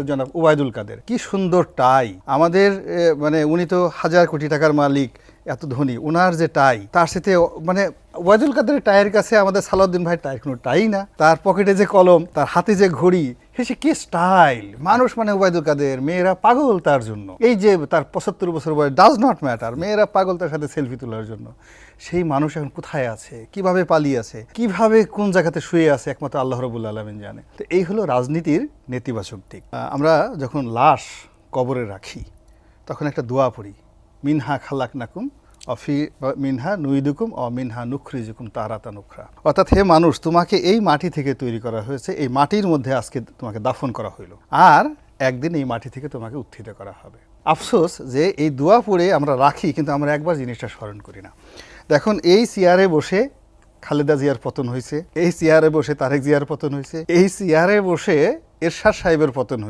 জনাব ওবায়দুল কাদের, কি সুন্দর টাই আমাদের, মানে উনি তো হাজার কোটি টাকার মালিক, এত ধনী, ওনার যে টাই, তার সাথে মানে ওবায়দুল কাদের টাইয়ের কাছে আমাদের সালাউদ্দিন ভাই টাইয়ের কোনো টাই না। তার পকেটে যে কলম, তার হাতে যে ঘড়ি, সে কি স্টাইল মানুষ, মানে ওবায়দুল কাদের, মেয়েরা পাগল তার জন্য। এই যে তার ৭৫ বছর বয়স, ডাজ নট ম্যাটার, মেয়েরা পাগল তার সাথে সেলফি তোলার জন্য। সেই মানুষ এখন কোথায় আছে, কিভাবে পালিয়ে আছে, কিভাবে কোন জায়গাতে শুয়ে আছে, একমাত্র আল্লাহ রাব্বুল আলামিন জানে। তো এই হলো রাজনীতির নেতিবাচক দিক। আমরা যখন লাশ কবরে রাখি তখন একটা দোয়া পড়ি, মিনহা খালাকনাকুম অফি মিনহা নুইদুকুম অ মিনহা নুখরিজুকুম তারাতান উখরা। অর্থাৎ হে মানুষ, তোমাকে এই মাটি থেকে তৈরি করা হয়েছে, এই মাটির মধ্যে আজকে তোমাকে দাফন করা হইল, আর একদিন এই মাটি থেকে তোমাকে উত্থিত করা হবে। আফসোস যে এই দোয়া পড়ে আমরা রাখি, কিন্তু আমরা একবার জিনিসটা স্মরণ করি না। দেখুন, এই চেয়ারে বসে খালেদা জিয়ার পতন হয়েছে, এই চেয়ারে বসে তারেক জিয়ার পতন হয়েছে, এই চেয়ারে বসে এরশাদ সাহেবের পতন হয়েছে।